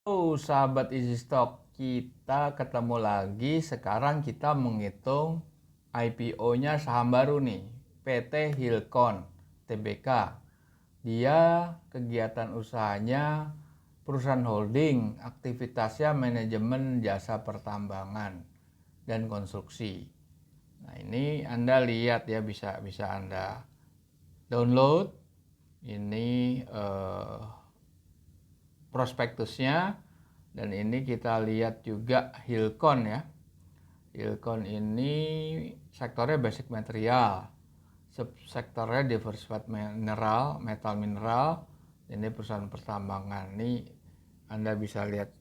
Sahabat Easy Stock, kita ketemu lagi. Sekarang kita menghitung IPO-nya saham baru nih, PT Hilcon Tbk. Dia kegiatan usahanya perusahaan holding, aktivitasnya manajemen jasa pertambangan dan konstruksi. Nah, ini Anda lihat ya, bisa Anda download. Ini prospektusnya, dan ini kita lihat juga Hilcon ya. Hilcon ini sektornya basic material, subsektornya diversified mineral, metal mineral. Ini perusahaan pertambangan. Ini Anda bisa lihat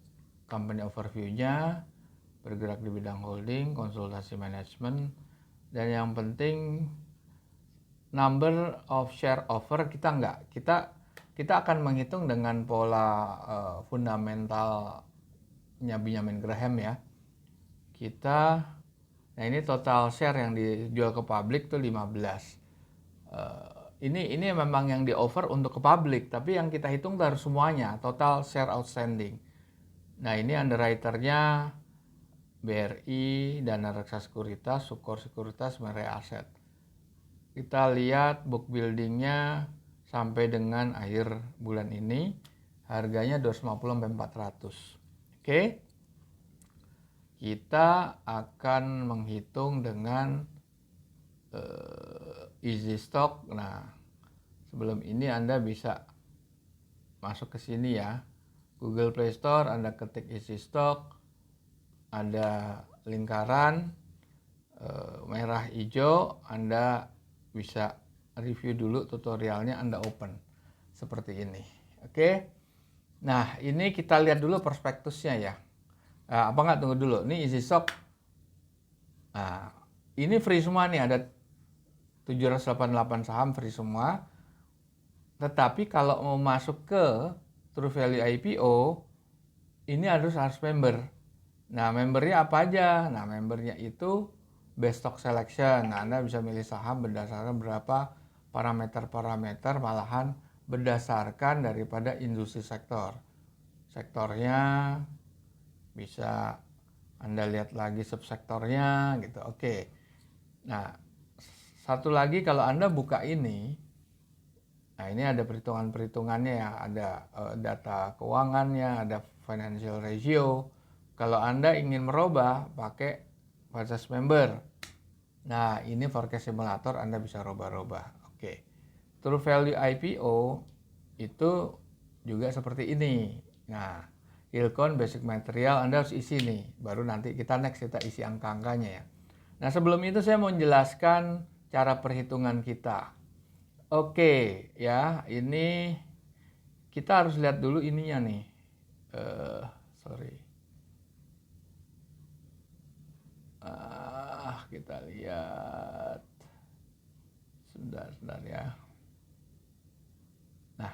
company overview-nya, bergerak di bidang holding, konsultasi manajemen, dan yang penting number of share offer kita akan menghitung dengan pola fundamentalnya Benjamin Graham ya. Nah ini total share yang dijual ke publik tuh 15. Ini memang yang di offer untuk ke publik, tapi yang kita hitung harus semuanya, total share outstanding. Nah ini underwriternya BRI, Dana Reksa Sekuritas, Sukor Sekuritas, Merai Aset. Kita lihat book buildingnya sampai dengan akhir bulan ini, harganya 250-400. Oke. Kita akan menghitung dengan Easy Stock. Nah, sebelum ini Anda bisa masuk ke sini ya. Google Play Store, Anda ketik Easy Stock, ada lingkaran merah hijau, Anda bisa review dulu tutorialnya, Anda open seperti ini. Oke. Nah, ini kita lihat dulu prospektusnya ya. Tunggu dulu. Ini Easy Stock. Nah, ini free semua nih, ada 788 saham free semua. Tetapi kalau mau masuk ke True Value IPO, ini harus member. Nah, membernya apa aja? Nah, membernya itu best stock selection. Nah, Anda bisa milih saham berdasarkan berapa parameter, malahan berdasarkan daripada industri sektor. Sektornya bisa Anda lihat lagi subsektornya gitu. Oke. Nah, satu lagi kalau Anda buka ini, nah ini ada perhitungan-perhitungannya ya, ada data keuangannya, ada financial ratio. Kalau Anda ingin merubah pakai basis member. Nah, ini forecast simulator, Anda bisa rubah-rubah. Oke. True Value IPO itu juga seperti ini. Nah, Hilcon basic material Anda harus isi nih. Baru nanti kita isi angka-angkanya ya. Nah, sebelum itu saya mau menjelaskan cara perhitungan kita. Oke, ya, ini kita harus lihat dulu ininya nih. Sorry. Kita lihat. Sebentar ya. Nah,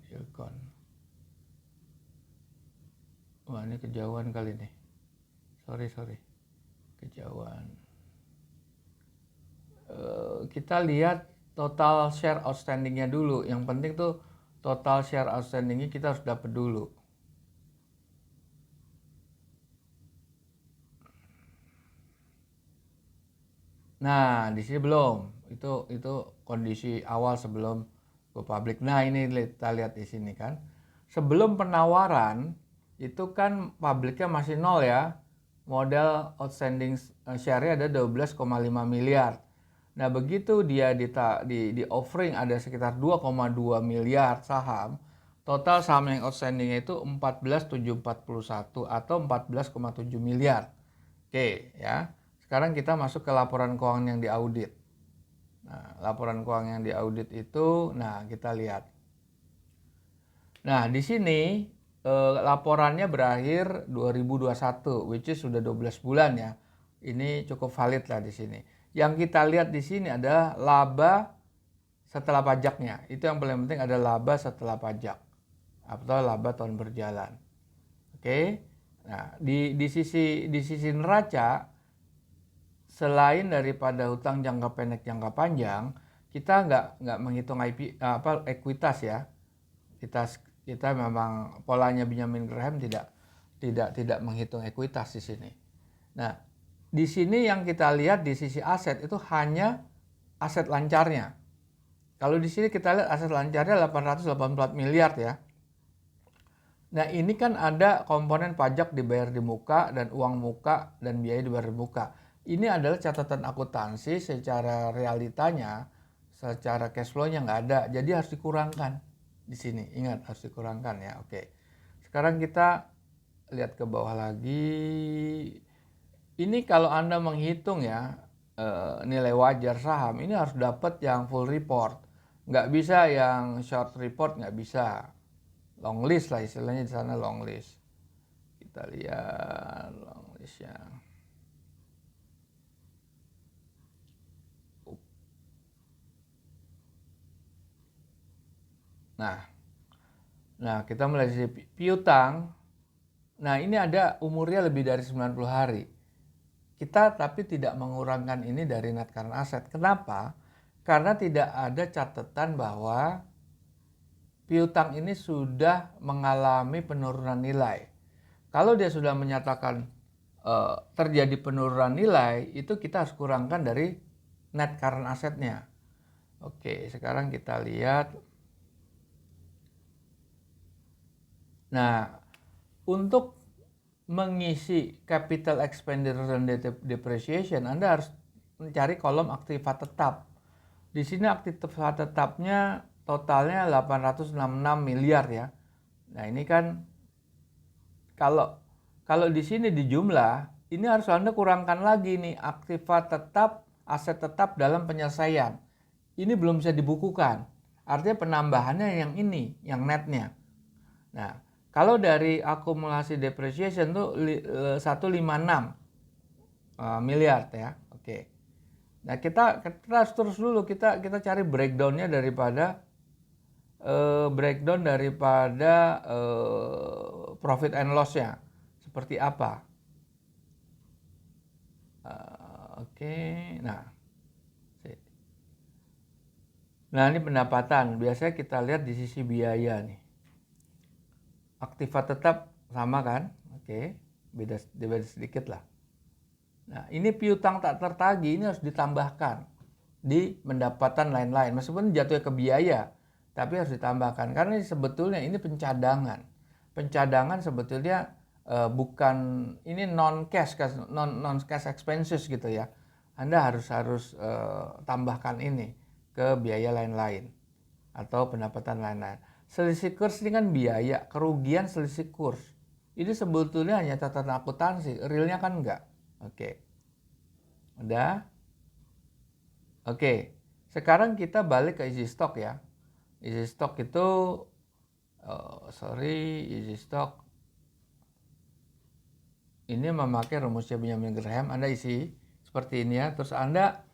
Hilcon. Wah, ini kejauhan kali nih. Sorry. Kejauhan. Kita lihat total share outstandingnya dulu. Yang penting tuh total share outstandingnya kita harus dapat dulu. Nah, di sini belum. Itu kondisi awal sebelum go public. Nah, ini kita lihat di sini kan. Sebelum penawaran itu kan publiknya masih nol ya. Modal outstanding share-nya ada 12,5 miliar. Nah, begitu dia di offering ada sekitar 2,2 miliar saham, total saham yang outstanding itu 14.741 atau 14,7 miliar. Oke, ya. Sekarang kita masuk ke laporan keuangan yang diaudit. Nah, laporan keuangan yang diaudit itu, nah kita lihat. Nah, di sini laporannya berakhir 2021, which is sudah 12 bulan ya. Ini cukup valid lah di sini. Yang kita lihat di sini adalah laba setelah pajaknya. Itu yang paling penting, ada laba setelah pajak atau laba tahun berjalan. Oke. Nah, di sisi neraca, selain daripada hutang jangka pendek jangka panjang, kita nggak menghitung ekuitas ya. Kita memang polanya Benjamin Graham tidak menghitung ekuitas di sini. Nah, di sini yang kita lihat di sisi aset itu hanya aset lancarnya. Kalau di sini kita lihat aset lancarnya 884 miliar ya. Nah, ini kan ada komponen pajak dibayar di muka dan uang muka dan biaya dibayar di muka. Ini adalah catatan akuntansi secara realitanya, secara cash flow-nya nggak ada. Jadi harus dikurangkan di sini. Ingat, harus dikurangkan ya. Oke. Sekarang kita lihat ke bawah lagi. Ini kalau Anda menghitung ya nilai wajar saham, ini harus dapat yang full report. Nggak bisa yang short report, nggak bisa. Long list lah istilahnya di sana, long list. Kita lihat long listnya. Nah kita mulai dari piutang. Nah ini ada umurnya lebih dari 90 hari. Kita tapi tidak mengurangkan ini dari net current asset. Kenapa? Karena tidak ada catatan bahwa piutang ini sudah mengalami penurunan nilai. Kalau dia sudah menyatakan terjadi penurunan nilai, itu kita harus kurangkan dari net current assetnya. Oke, sekarang kita lihat. Nah, untuk mengisi capital expenditure dan depreciation, Anda harus mencari kolom aktiva tetap. Di sini aktiva tetapnya totalnya 866 miliar ya. Nah, ini kan kalau di sini di jumlah, ini harus Anda kurangkan lagi nih aktiva tetap, aset tetap dalam penyelesaian. Ini belum bisa dibukukan. Artinya penambahannya yang ini, yang netnya. Nah, kalau dari akumulasi depreciation tuh 156 miliar ya. Oke. Nah, kita harus terus dulu kita cari breakdown-nya daripada profit and loss-nya. Seperti apa? Oke. Nah, ini pendapatan. Biasanya kita lihat di sisi biaya nih. Aktiva tetap sama kan? Oke. Beda sedikit lah. Nah, ini piutang tak tertagih ini harus ditambahkan di pendapatan lain-lain. Meskipun jatuhnya ke biaya, tapi harus ditambahkan karena sebetulnya ini pencadangan. Pencadangan sebetulnya bukan ini non cash expenses gitu ya. Anda harus tambahkan ini ke biaya lain-lain atau pendapatan lain-lain. Selisih kurs ini kan biaya, kerugian selisih kurs. Ini sebetulnya hanya catatan akuntansi, realnya kan enggak. Oke. Udah? Oke. Sekarang kita balik ke isi stok ya. Isi stok itu isi stok ini memakai rumusnya Benjamin Graham. Anda isi seperti ini ya. Terus Anda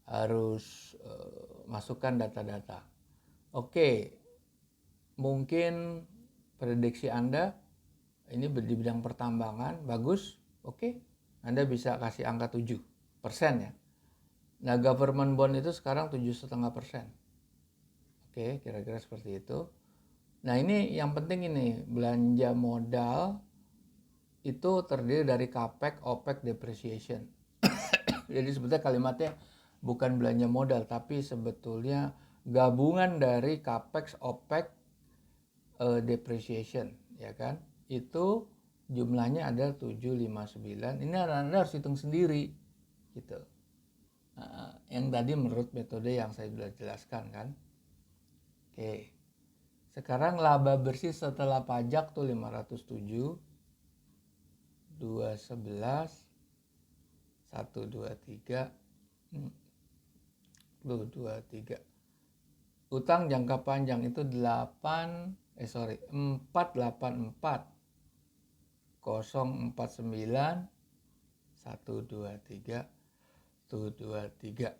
harus masukkan data-data. Oke. Mungkin prediksi Anda ini di bidang pertambangan bagus. Oke. Anda bisa kasih angka 7% ya. Nah, government bond itu sekarang 7,5%. Oke, kira-kira seperti itu. Nah, ini yang penting ini, belanja modal itu terdiri dari capex, opex, depreciation. Jadi sebetulnya kalimatnya bukan belanja modal, tapi sebetulnya gabungan dari capex, opex, depreciation, ya kan? Itu jumlahnya ada 759. Ini Anda harus hitung sendiri gitu. Yang tadi menurut metode yang saya sudah jelaskan kan. Oke. Sekarang laba bersih setelah pajak tuh 507, 211, 123, 223. Utang jangka panjang itu 484 049 123 123.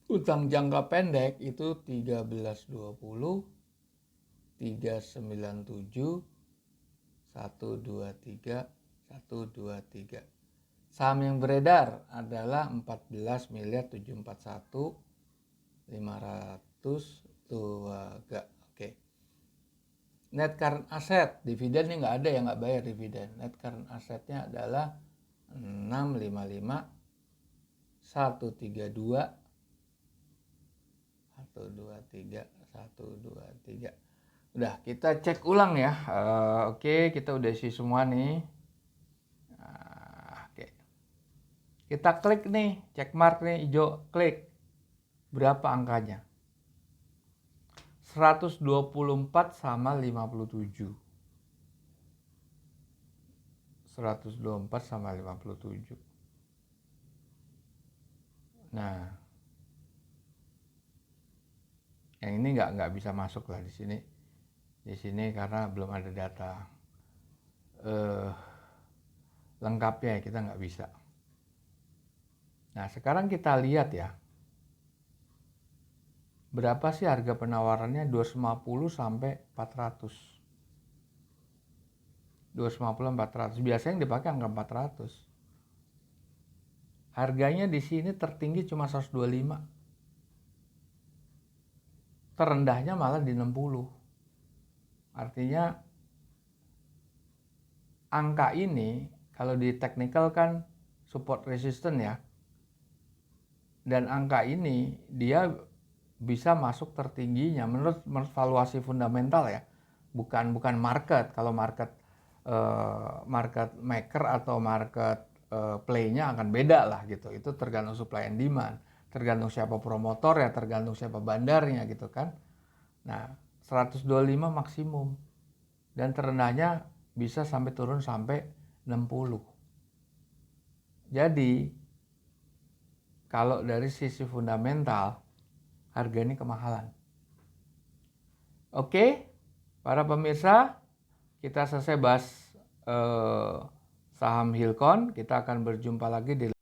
Utang jangka pendek itu 1320 397 123 123. Saham yang beredar adalah 14.741.502. Oke. Net current asset, dividennya nggak ada, yang nggak bayar dividen. Net current assetnya adalah 655 132 123. Udah, kita cek ulang ya. Oke, kita udah isi semua nih. Oke. Kita klik nih, check mark nih hijau, klik. Berapa angkanya? 124 sama 57. 124 sama 57. Nah, yang ini nggak bisa masuk lah di sini. Di sini karena belum ada data lengkapnya, ya kita nggak bisa. Nah, sekarang kita lihat ya. Berapa sih harga penawarannya? 250 sampai 400. 250 400. Biasanya yang dipakai angka 400. Harganya di sini tertinggi cuma 125. Terendahnya malah di 60. Artinya angka ini kalau di technical kan support resistance ya. Dan angka ini dia bisa masuk tertingginya menurut valuasi fundamental ya. Bukan market. Kalau market maker atau market play-nya akan beda lah gitu. Itu tergantung supply and demand, tergantung siapa promotor ya, tergantung siapa bandarnya gitu kan. Nah, 125 maksimum dan terendahnya bisa sampai turun sampai 60. Jadi kalau dari sisi fundamental harga ini kemahalan. Oke, para pemirsa, kita selesai bahas saham Hilcon. Kita akan berjumpa lagi di